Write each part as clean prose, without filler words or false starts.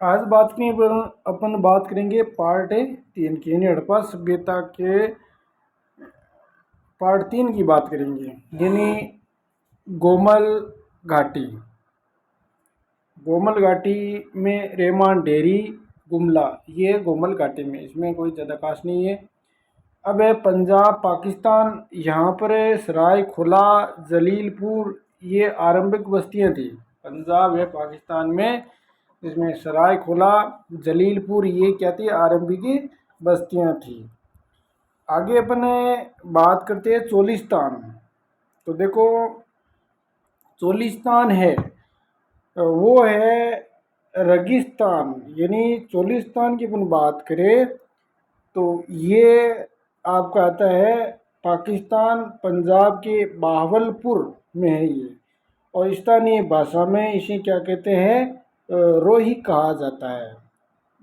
आज बात की अपन बात करेंगे पार्ट 3 की, यानी हड़प्पा सभ्यता के पार्ट 3 की बात करेंगे, यानी गोमल घाटी। गोमल घाटी में रेमान डेरी गुमला, ये गोमल घाटी में, इसमें कोई ज़्यादा खास नहीं है। अब है पंजाब पाकिस्तान, यहाँ पर है सराय खुला जलीलपुर, ये आरंभिक बस्तियाँ थी। पंजाब है पाकिस्तान में, इसमें सराय खुला जलीलपुर, ये क्या थी, आरंभिक बस्तियाँ थी। आगे अपने बात करते हैं चोलिस्तान। तो देखो, चोलिस्तान है वो है रेगिस्तान, यानी चोलिस्तान की अपन बात करें तो ये आपका आता है पाकिस्तान पंजाब के बहावलपुर में है ये। और स्थानीय भाषा में इसे क्या कहते हैं, रोही कहा जाता है।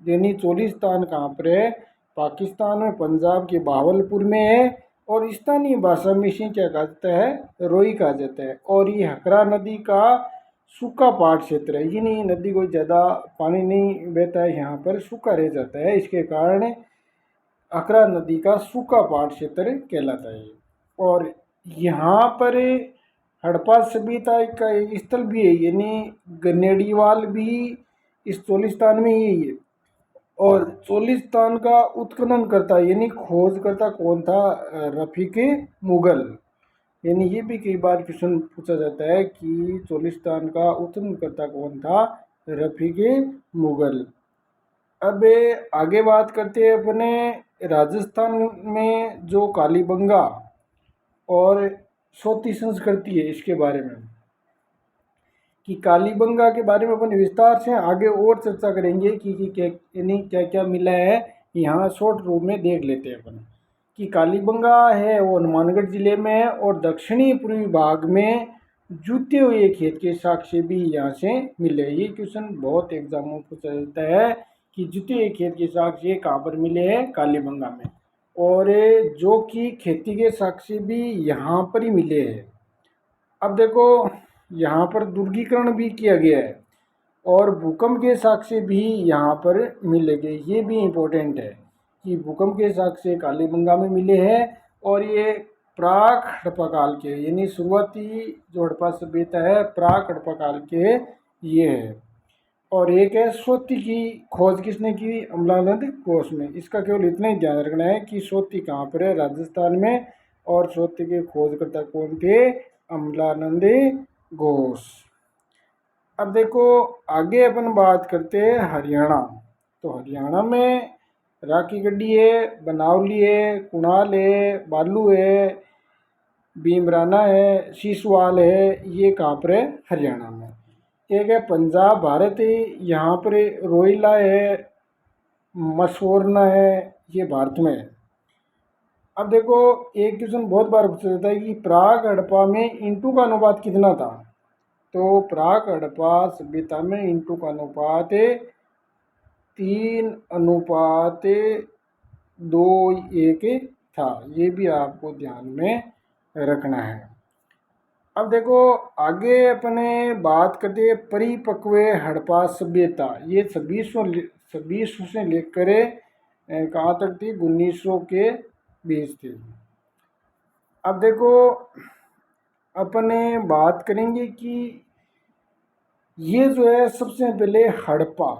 यानी चोलिस्तान कहाँ पर है, पाकिस्तान में पंजाब के बहावलपुर में है। और स्थानीय भाषा में इसे क्या कहा जाता है, रोही कहा जाता है। और ये हकरा नदी का सूखा पहाड़ क्षेत्र है, यानी नदी को ज़्यादा पानी नहीं बहता है, यहाँ पर सूखा रह जाता है, इसके कारण अकरा नदी का सूखा पहाड़ क्षेत्र कहलाता है। और यहाँ पर हड़प्पा सभ्यता का एक स्थल भी है, यानी गनेड़ीवाल भी इस चोलिस्तान में ही है। और चोलिस्तान का उत्खनन करता यानी खोज करता कौन था, रफीक मुगल। यानी ये भी कई बार क्वेश्चन पूछा जाता है कि चोलिस्तान का उत्खनन करता कौन था, रफीक मुगल। अब आगे बात करते हैं अपने राजस्थान में जो कालीबंगा और सोती संस्कृति है, इसके बारे में कि कालीबंगा के बारे में अपन विस्तार से आगे और चर्चा करेंगे कि यानी क्या क्या मिला है। यहाँ शॉर्ट रूप में देख लेते हैं अपन कि कालीबंगा है वो हनुमानगढ़ जिले में है और दक्षिणी पूर्वी भाग में जूते हुए खेत के साक्ष्य भी यहाँ से मिले। ये क्वेश्चन बहुत एग्जाम में पूछा जाता है कि जूते हुए खेत के साक्ष्य कहाँ पर मिले हैं, कालीबंगा में। और जो कि खेती के साक्ष्य भी यहाँ पर ही मिले हैं। अब देखो, यहाँ पर दुर्गीकरण भी किया गया है और भूकंप के साक्ष्य भी यहाँ पर मिले गए। ये भी इम्पोर्टेंट है कि भूकंप के साक्ष्य कालीबंगा में मिले हैं। और ये प्राक हड़प्पा काल के, यानी शुरुआती जो हड़प्पा सभ्यता है प्राक हड़प्पा काल के ये है। और एक है सोती की खोज किसने की, अमलानंद घोष में। इसका केवल इतना ही ध्यान रखना है कि सोती कहाँ पर है, राजस्थान में। और सोती के खोजकर्ता कौन थे, अमलानंद घोष। अब देखो, आगे अपन बात करते हैं हरियाणा। तो हरियाणा में राखी गढ़ी है, बनावली है, कुणाल है, बालू है, भीमराना है, सीसवाल है, ये कहाँ पर है, हरियाणा में। एक है पंजाब भारत है, यहाँ पर रोहिला है, मसोरना है, ये भारत में है। अब देखो, एक क्वेश्चन बहुत बार पूछा जाता है कि प्राग हड़प्पा में इंटू का अनुपात कितना था। तो प्राग हड़प्पा सभ्यता में इंटू का अनुपात 3:2:1 था। ये भी आपको ध्यान में रखना है। अब देखो, आगे अपने बात करते हैं परिपक्व हड़प्पा सभ्यता। ये 2600 से लेकर कहाँ तक थी, 1900 के बीच थी। अब देखो, अपने बात करेंगे कि ये जो है सबसे पहले हड़प्पा।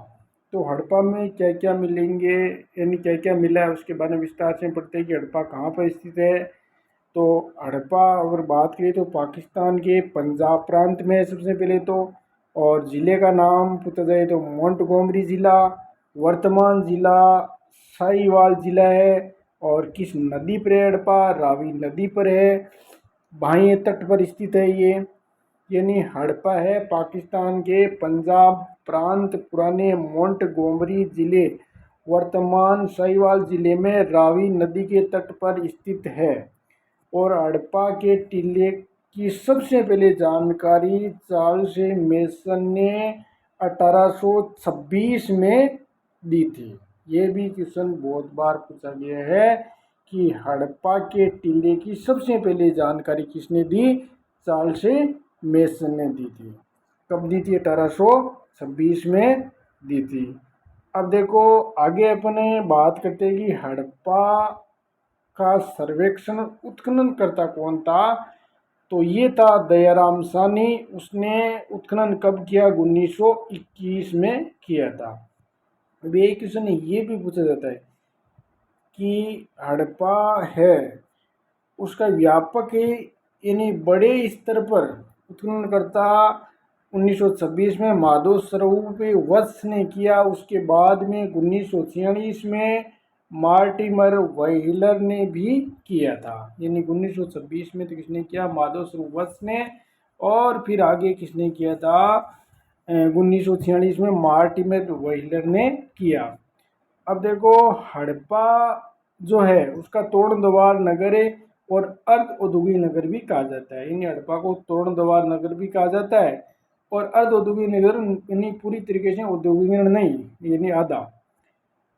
तो हड़प्पा में क्या क्या मिलेंगे, यानी क्या क्या मिला है उसके बारे में विस्तार से पढ़ते हैं कि हड़प्पा कहाँ पर स्थित है। तो हड़प्पा अगर बात करें तो पाकिस्तान के पंजाब प्रांत में है सबसे पहले तो। और ज़िले का नाम पूछा जाए तो मोंटगोमरी ज़िला, वर्तमान ज़िला साहिवाल ज़िला है। और किस नदी पर है हड़प्पा, रावी नदी पर है, बाह्य तट पर स्थित है ये। यानी हड़प्पा है पाकिस्तान के पंजाब प्रांत, पुराने मोंटगोमरी ज़िले, वर्तमान साहिवाल ज़िले में रावी नदी के तट पर स्थित है। और हड़प्पा के टीले की सबसे पहले जानकारी चार्ल्स मेसन ने 1826 में दी थी। ये भी क्वेश्चन बहुत बार पूछा गया है कि हड़प्पा के टीले की सबसे पहले जानकारी किसने दी, चार्ल्स मेसन ने दी थी। कब दी थी, 1826 में दी थी। अब देखो आगे अपने बात करते हैं कि हड़प्पा का सर्वेक्षण उत्खनन करता कौन था। तो ये था दयाराम साहनी। उसने उत्खनन कब किया? 1921 में किया था। अब एक क्वेश्चन ये भी पूछा जाता है कि हड़प्पा है उसका व्यापक यानी बड़े स्तर पर उत्खननकर्ता 1926 में माधव स्वरूप वत्स ने किया। उसके बाद में 1946 में मार्टिमर व्हीलर ने भी किया था। यानी 1926 में तो किसने किया? माधव स्वरूप वत्स ने। और फिर आगे किसने किया था? 1946 में मार्टिमर व्हीलर ने किया। अब देखो हड़प्पा जो है उसका तोड़ द्वार नगर है और अर्ध औद्योगिक नगर भी कहा जाता है। यानी हड़प्पा को तोड़ द्वार नगर भी कहा जाता है और अर्ध औद्योगिक नगर यानी पूरी तरीके से औद्योगिक नहीं, यानी आधा।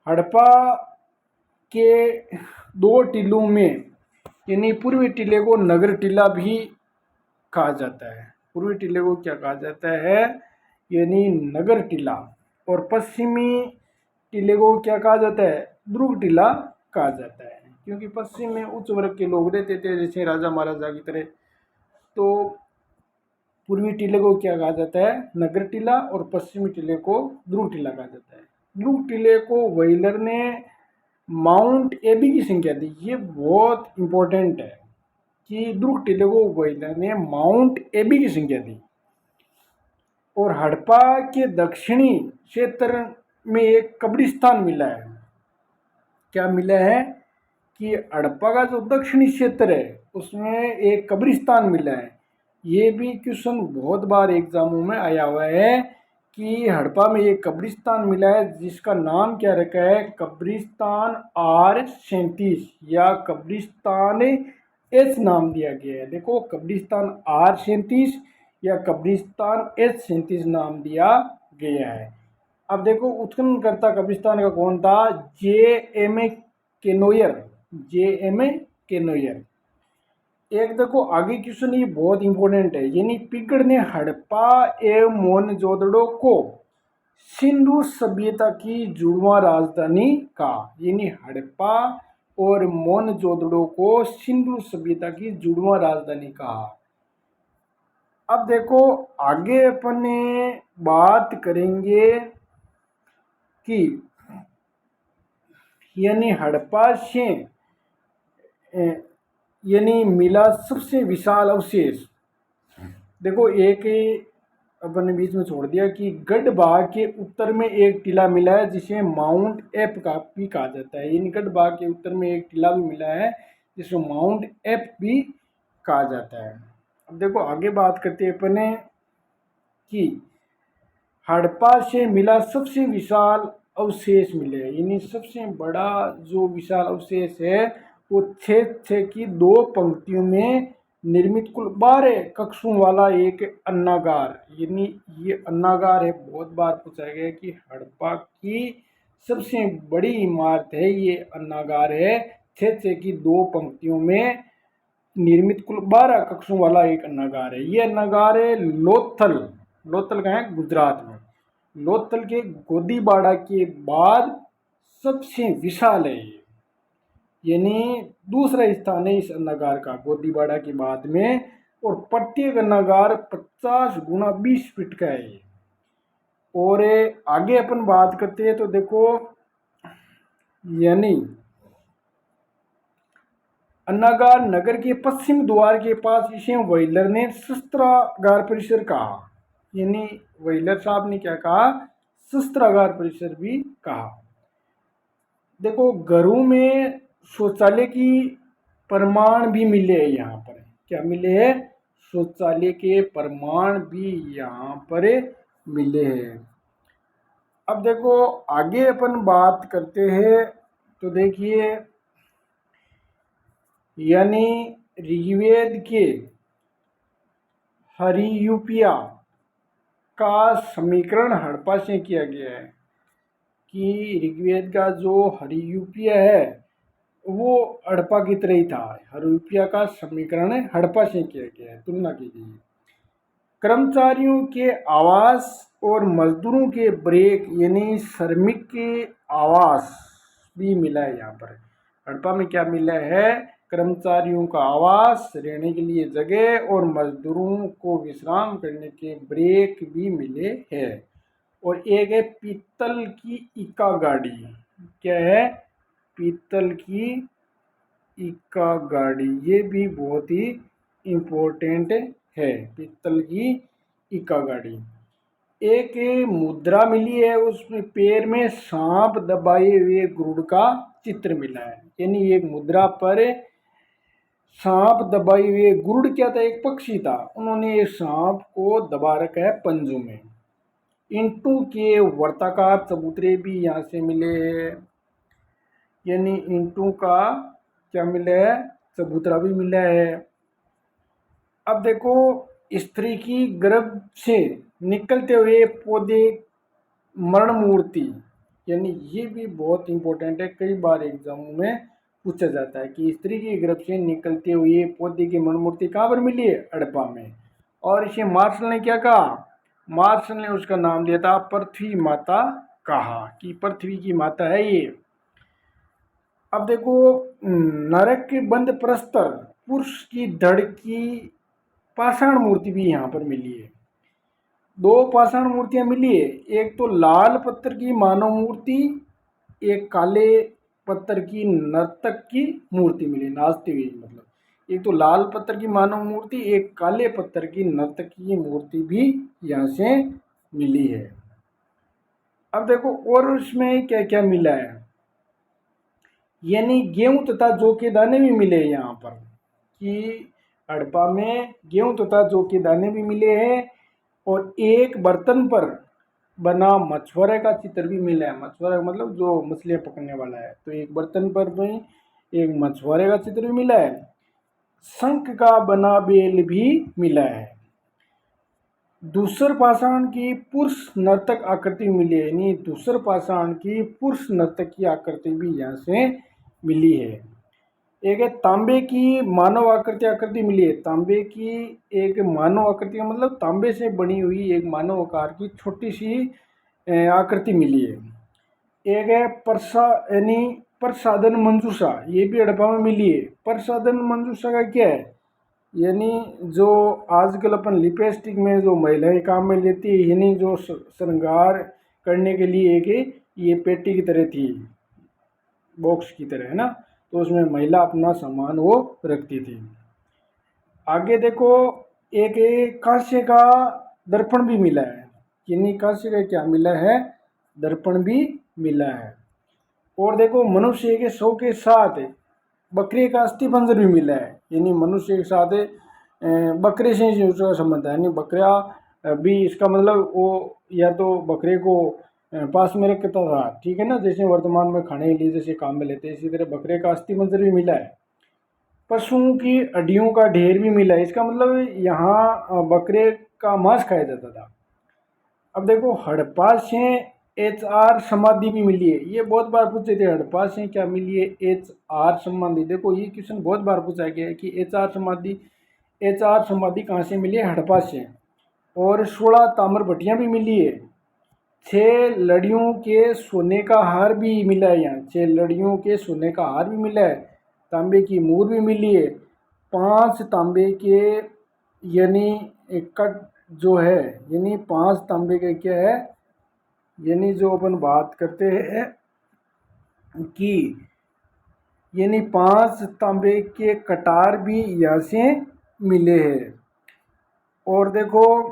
हड़प्पा के दो टीलों में यानी पूर्वी टीले को नगर टीला भी कहा जाता है। पूर्वी टीले को क्या कहा जाता है? यानी नगर टीला। और पश्चिमी टीले को क्या कहा जाता है? ध्रुव टीला कहा जाता है। क्योंकि पश्चिम में उच्च वर्ग के लोग रहते थे जैसे राजा महाराजा की तरह। तो पूर्वी टीले को क्या कहा जाता है? नगर टीला। और पश्चिमी टीले को ध्रुव टीला कहा जाता है। ध्रुव टीले को व्हीलर ने माउंट एबी की संख्या दी। ये बहुत इंपॉर्टेंट है कि ध्रुव टीले को व्हीलर ने माउंट एबी की संख्या दी। और हड़प्पा के दक्षिणी क्षेत्र में एक कब्रिस्तान मिला है। क्या मिला है? कि हड़प्पा का जो दक्षिणी क्षेत्र है उसमें एक कब्रिस्तान मिला है। ये भी क्वेश्चन बहुत बार एग्जामों में आया हुआ है कि हड़प्पा में एक कब्रिस्तान मिला है जिसका नाम क्या रखा है? कब्रिस्तान R37 या कब्रिस्तान एच नाम दिया गया है। देखो कब्रिस्तान R37 या कब्रिस्तान H37 नाम दिया गया है। अब देखो उत्खननकर्ता कब्रिस्तान का कौन था? J.M.A. केनोयर। J.M.A. केनोयर। एक देखो आगे क्वेश्चन ये बहुत इंपॉर्टेंट है। यानी पिगड़ ने हड़प्पा एवं मोहनजोदड़ो को सिंधु सभ्यता की जुड़वा राजधानी कहा। यानी हड़प्पा और मोहनजोदड़ो को सिंधु सभ्यता की जुड़वा राजधानी कहा। अब देखो आगे अपन बात करेंगे कि यानी हड़प्पा से यानी मिला सबसे विशाल अवशेष। देखो एक अपन ने बीच में छोड़ दिया कि गढ़बाग के उत्तर में एक टीला मिला है जिसे माउंट एप का भी कहा जाता है। यानी गढ़बाग के उत्तर में एक टीला भी मिला है जिसे माउंट एप भी कहा जाता है। अब देखो आगे बात करते हैं अपने कि हड़प्पा से मिला सबसे विशाल अवशेष मिले। यानी सबसे बड़ा जो विशाल अवशेष है वो 6 की 2 पंक्तियों में निर्मित कुल 12 कक्षों वाला एक अन्नागार। यानी ये अन्नागार है। बहुत बार पूछा गया कि हड़प्पा की सबसे बड़ी इमारत है ये अन्नागार है। 6 की 2 पंक्तियों में निर्मित कुल 12 कक्षों वाला एक अन्नागार है। ये अन्नागार है लोथल। लोथल का है गुजरात में। लोथल के गोदीबाड़ा के बाद सबसे विशाल है ये। यानी दूसरा स्थान है इस अन्नागार का गोदीबाड़ा के बाद में। और प्रत्येक अन्नागार 50 गुना 20 फीट का है। और आगे अपन बात करते हैं तो देखो यानी अन्नागार नगर के पश्चिम द्वार के पास इसे व्हीलर ने शस्त्रागार परिसर कहा। यानी व्हीलर साहब ने क्या कहा? शस्त्रागार परिसर भी कहा। देखो घरों में शौचालय की प्रमाण भी मिले हैं यहाँ पर। क्या मिले हैं? शौचालय के प्रमाण भी यहाँ पर मिले हैं। अब देखो आगे अपन बात करते हैं तो देखिए यानी ऋग्वेद के हरियूपिया का समीकरण हड़प्पा से किया गया है। कि ऋग्वेद का जो हरियूपिया है वो हड़प्पा की तरह ही था। हरियूपिया का समीकरण हड़प्पा से किया गया है, तुलना की गई है। कर्मचारियों के आवास और मजदूरों के ब्रेक यानी श्रमिक के आवास भी मिला है यहाँ पर। हड़प्पा में क्या मिला है? कर्मचारियों का आवास, रहने के लिए जगह और मजदूरों को विश्राम करने के ब्रेक भी मिले हैं। और एक है पीतल की इक्का गाड़ी। क्या है? पीतल की इक्का गाड़ी, ये भी बहुत ही इम्पोर्टेंट है। पीतल की इक्का गाड़ी। एक मुद्रा मिली है, उसमें पैर में सांप दबाए हुए गुरुड़ का चित्र मिला है। यानी एक मुद्रा पर सांप दबाए हुए, गुरुड़ क्या था? एक पक्षी था, उन्होंने एक सांप को दबा रखा है पंजों में। इंटू के वर्ताकार चबूतरे भी यहाँ से मिले हैं। यानी इंटू का क्या मिला है? चबूतरा भी मिला है। अब देखो, स्त्री की गर्भ से निकलते हुए पौधे मरण मूर्ति, यानी ये भी बहुत इंपॉर्टेंट है, कई बार एग्जाम में पूछा जाता है कि स्त्री की गर्भ से निकलते हुए पौधे की मरण मूर्ति कहाँ पर मिली है? हड़प्पा में। और इसे मार्शल ने क्या कहा? मार्शल ने उसका नाम दिया था पृथ्वी माता, कहा कि पृथ्वी की माता है ये। अब देखो, नरक के बंद प्रस्तर पुरुष की धड़ की पाषाण मूर्ति भी यहाँ पर मिली है। दो पाषाण मूर्तियां मिली है, एक तो लाल पत्थर की मानव मूर्ति, एक काले पत्थर की नर्तक की मूर्ति मिली, नाचती हुई। मतलब एक तो लाल पत्थर की मानव मूर्ति, एक काले पत्थर की नर्तक की मूर्ति भी यहाँ से मिली है। अब देखो और उसमें क्या क्या मिला है, यानी गेहूं तथा जौ के दाने भी मिले यहाँ पर, कि हड़प्पा में गेहूं तथा जौ के दाने भी मिले हैं। और एक बर्तन पर बना मछुआरे का चित्र भी मिला है। मछुआरा मतलब जो मछलियां पकड़ने वाला है, तो एक बर्तन पर भी एक मछुआरे का चित्र भी मिला है। शंख का बना बेल भी मिला है। दूसर पाषाण की पुरुष नर्तक आकृति मिली है, यानी दूसर पाषाण की पुरुष नर्तक की आकृति भी यहाँ से मिली है। एक है तांबे की मानव आकृति मिली है। तांबे की एक मानव आकृति का मतलब तांबे से बनी हुई एक मानव आकार की छोटी सी आकृति मिली है। एक है यानी प्रसाधन मंजूषा, ये भी हड़प्पा में मिली है। प्रसाधन मंजूषा का क्या है? यानी जो आजकल अपन लिपस्टिक में जो महिलाएं काम में लेती है, यानी जो श्रृंगार करने के लिए एक ये पेटी की तरह थी, बॉक्स की तरह, है ना, तो उसमें महिला अपना सामान वो रखती थी। आगे देखो, एक कांस्य का दर्पण भी मिला है। यानी कांस्य का क्या मिला है? दर्पण भी मिला है। और देखो, मनुष्य के शव के साथ बकरे का अस्थि पंजर भी मिला है। यानी मनुष्य के साथ बकरे से उसका संबंध है, यानी बकरा भी, इसका मतलब वो या तो बकरे को पास में रखता था, ठीक है ना, जैसे वर्तमान में खाने के लिए जैसे काम में लेते हैं, इसी तरह बकरे का अस्थि मंजर भी मिला है। पशुओं की हड्डियों का ढेर भी मिला है, इसका मतलब यहाँ बकरे का मांस खाया जाता था। अब देखो, हड़प्पा से HR समाधि भी मिली है। ये बहुत बार पूछे थे, हड़प्पा से क्या मिली है? HR समाधि। देखो ये क्वेश्चन बहुत बार पूछा गया है कि HR समाधि कहाँ से मिली है? हड़प्पा से। और 16 ताम्र भट्टियाँ भी मिली है। 6 लड़ियों के सोने का हार भी मिला है यहाँ। 6 लड़ियों के सोने का हार भी मिला है। तांबे की मूर भी मिली है। 5 तांबे के, यानी कट जो है, यानी 5 तांबे के क्या है, यानी जो अपन बात करते हैं कि यानी 5 तांबे के कटार भी यहाँ से मिले हैं। और देखो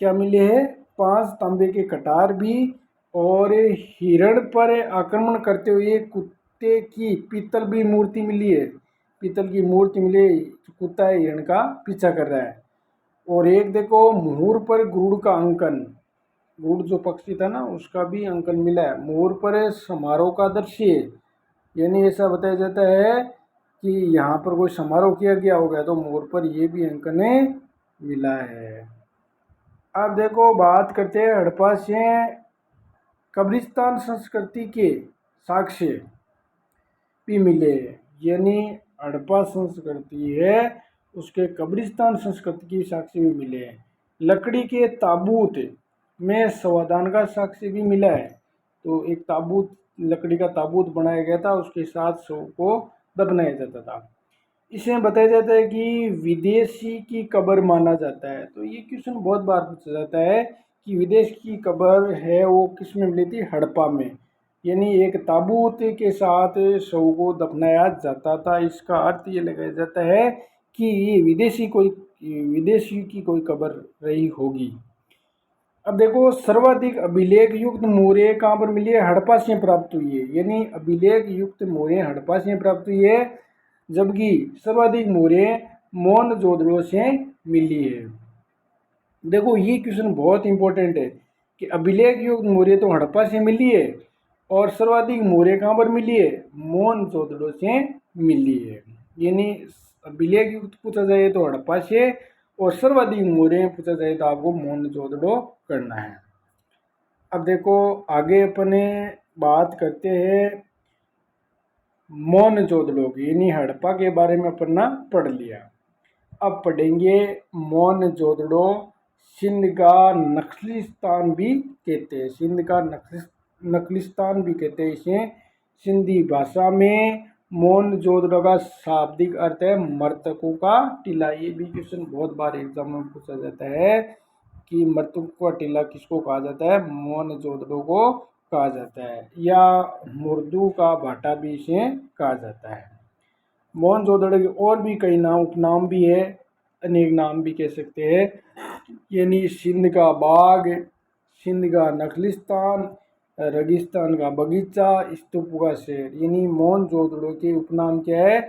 क्या मिले हैं? 5 तांबे के कटार भी। और हिरण पर आक्रमण करते हुए कुत्ते की पीतल भी मूर्ति मिली है। पीतल की मूर्ति मिली है, कुत्ता है हिरण का पीछा कर रहा है। और एक देखो, मोर पर गुरुड़ का अंकन, गुरुड़ जो पक्षी था ना, उसका भी अंकन मिला है। मोर पर समारोह का दृश्य, यानी ऐसा बताया जाता है कि यहाँ पर कोई समारोह किया गया होगा, तो मोर पर ये भी अंकन मिला है। अब देखो बात करते हैं हड़प्पा से कब्रिस्तान संस्कृति के साक्ष्य भी मिले। यानी हड़प्पा संस्कृति है, उसके कब्रिस्तान संस्कृति की साक्ष्य भी मिले हैं। लकड़ी के ताबूत में समाधान का साक्ष्य भी मिला है। तो एक ताबूत, लकड़ी का ताबूत बनाया गया था, उसके साथ शव को दफनाया जाता था। इसमें बताया जाता है कि विदेशी की कब्र माना जाता है। तो ये क्वेश्चन बहुत बार पूछा जाता है कि विदेश की कब्र है वो किस में मिली थी? हड़प्पा में। यानी एक ताबूत के साथ शव को दफनाया जाता था। इसका अर्थ ये लगाया जाता है कि ये विदेशी की कोई कब्र रही होगी। अब देखो, सर्वाधिक अभिलेख युक्त मोहरें कहाँ पर मिली है? हड़प्पा से प्राप्त हुई है। यानी अभिलेख युक्त मोहरें हड़प्पा से प्राप्त हुई है, जबकि सर्वाधिक मोहरें मोहनजोदड़ो से मिली है। देखो, ये क्वेश्चन बहुत इंपॉर्टेंट है कि अभिलेख युक्त मोहरें तो हड़प्पा से मिली है और सर्वाधिक मोहरें कहाँ पर मिली है? मोहनजोदड़ो से मिली है। यानी अभिलेख युक्त पूछा जाए तो हड़प्पा से, और सर्वाधिक मोहरें पूछा जाए तो आपको मोहनजोदड़ो करना है। अब देखो, आगे अपने बात करते हैं मोहनजोदड़ो की। यानी हड़प्पा के बारे में अपन ना पढ़ लिया। अब पढ़ेंगे मोहनजोदड़ो। सिंध का नखलिस्तान भी कहते हैं। सिंध का नखलिस्तान भी कहते हैं इसे सिंधी भाषा में। मोहनजोदड़ो का शाब्दिक अर्थ है मृतकों का टीला। ये भी क्वेश्चन बहुत बार एग्जाम में पूछा जाता है कि मृतकों का टीला किसको कहा जाता है? मोहनजोदड़ो को कहा जाता है, या मुर्दू का भाटा भी इसे कहा जाता है। मोहनजोदड़ो के और भी कई नाम, उपनाम भी है, अनेक नाम भी कह सकते हैं। यानी सिंध का बाग, सिंध का नखलिस्तान, रेगिस्तान का बगीचा, स्तूपों का शहर। यानी मोहनजोदड़ो के उपनाम क्या है?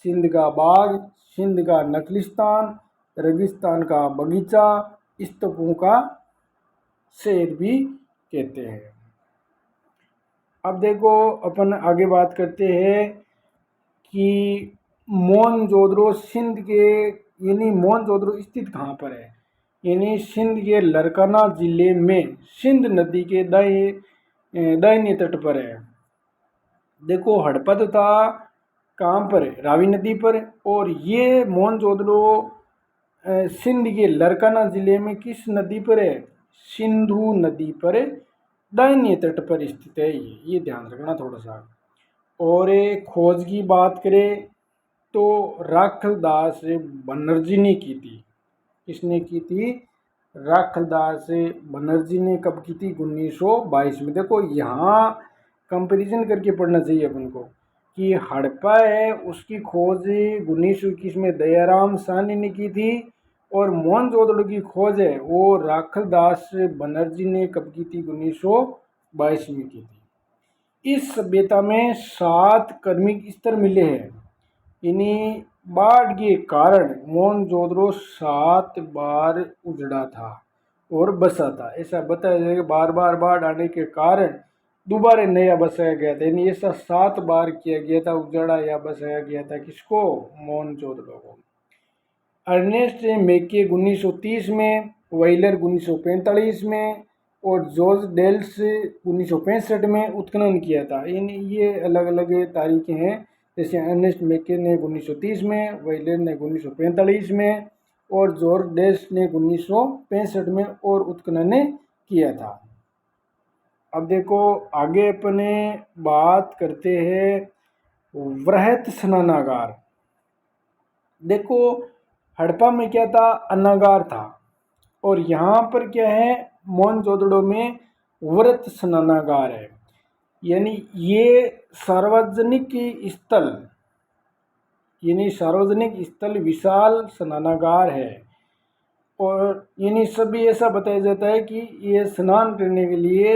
सिंध का बाग, सिंध का नखलिस्तान, रेगिस्तान का बगीचा, स्तूपों का शहर भी कहते हैं। अब देखो, अपन आगे बात करते हैं कि मोहनजोदड़ो सिंध के, यानी मोहनजोदड़ो स्थित कहाँ पर है? यानी सिंध के लरकाना जिले में सिंध नदी के दाहिने तट पर है। देखो, हड़प्पा तो था कहाँ पर है? रावी नदी पर। और ये मोहनजोदड़ो सिंध के लरकाना जिले में किस नदी पर है? सिंधु नदी पर दाहिने तट पर स्थित है। ये ध्यान रखना थोड़ा सा। और खोज की बात करें तो राखलदास बनर्जी ने की थी। किसने की थी? राखलदास बनर्जी ने कब की थी? 1922 में। देखो, यहाँ कंपैरिजन करके पढ़ना चाहिए अपन को कि हड़प्पा है उसकी खोज 1921 में दयाराम साहनी ने की थी, और मोहनजोदड़ो की खोज है वो राखलदास बनर्जी ने कब की थी? 1922 में की थी। इस सभ्यता में 7 कर्मिक स्तर मिले हैं। यानी बाढ़ के कारण मोहनजोदड़ो 7 बार उजड़ा था और बसा था। ऐसा बताया जाए कि बार बार बाढ़ आने के कारण दोबारा नया बसाया गया था। यानी ऐसा 7 बार किया गया था, उजड़ा या बसाया गया था। किसको? मोहनजोदड़ो को। अर्नेस्ट मेके 1930 में, वाइलर 1945 में, और जॉर्ज डेल्स 1965 में उत्खनन किया था। यानी ये अलग अलग तारीखें हैं। जैसे अर्नेस्ट मेके ने 1930 में, वाइलर ने 1945 में, और जॉर्ज डेल्स ने 1965 में और उत्खनन किया था। अब देखो, आगे अपने बात करते हैं वृहत स्नानागार। देखो, हड़प्पा में क्या था? अन्नागार था। और यहाँ पर क्या है? मोहनजोदड़ो में वृहत स्नानागार है। यानी ये सार्वजनिक स्थल, यानी सार्वजनिक स्थल विशाल स्नानागार है। और यानी सभी ऐसा बताया जाता है कि ये स्नान करने के लिए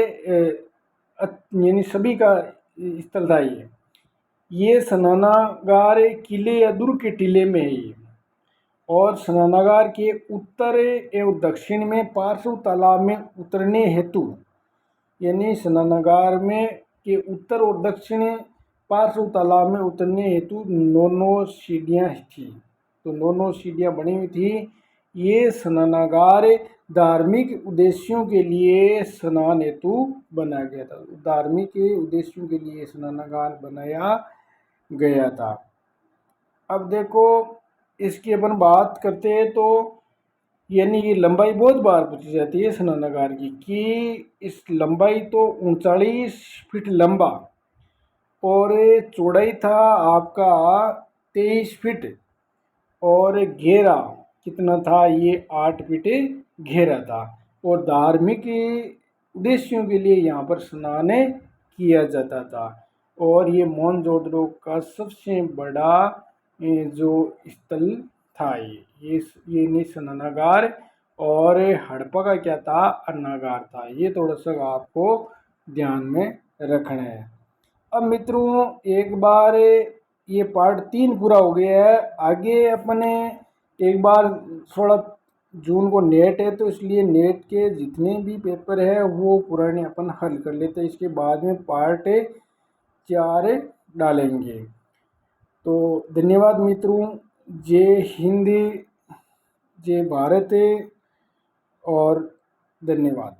यानी सभी का स्थल था। ये स्नानागार किले या दुर्ग के टीले में है ये। और स्नानागार के उत्तर एवं दक्षिण में पार्श्व तालाब में उतरने हेतु, यानी स्नानागार में के उत्तर और दक्षिण पार्श्व तालाब में उतरने हेतु 9 सीढ़ियाँ थी। तो 9 सीढ़ियाँ बनी हुई थी। ये स्नानागार धार्मिक उद्देश्यों के लिए स्नान हेतु बनाया गया था। धार्मिक उद्देश्यों के लिए स्नानागार बनाया गया था। अब देखो, इसकी अपन बात करते हैं तो यानी कि लंबाई बहुत बार पूछी जाती है स्नानागार की कि इस लंबाई तो 39 फीट लंबा और चौड़ाई था आपका 23 फीट और घेरा कितना था, ये 8 फीट घेरा था। और धार्मिक उद्देश्यों के लिए यहाँ पर स्नान किया जाता था। और ये मोहनजोदड़ो का सबसे बड़ा जो स्थल था ये नहीं स्नानागार। और हड़प्पा का क्या था, अन्नागार था। ये थोड़ा सा आपको ध्यान में रखना है। अब मित्रों एक बार ये पार्ट 3 पूरा हो गया है। आगे अपने एक बार 16 जून को नेट है, तो इसलिए नेट के जितने भी पेपर है वो पुराने अपन हल कर लेते हैं। इसके बाद में पार्ट 4 डालेंगे। तो धन्यवाद मित्रों। जय हिंद, जय भारत और धन्यवाद।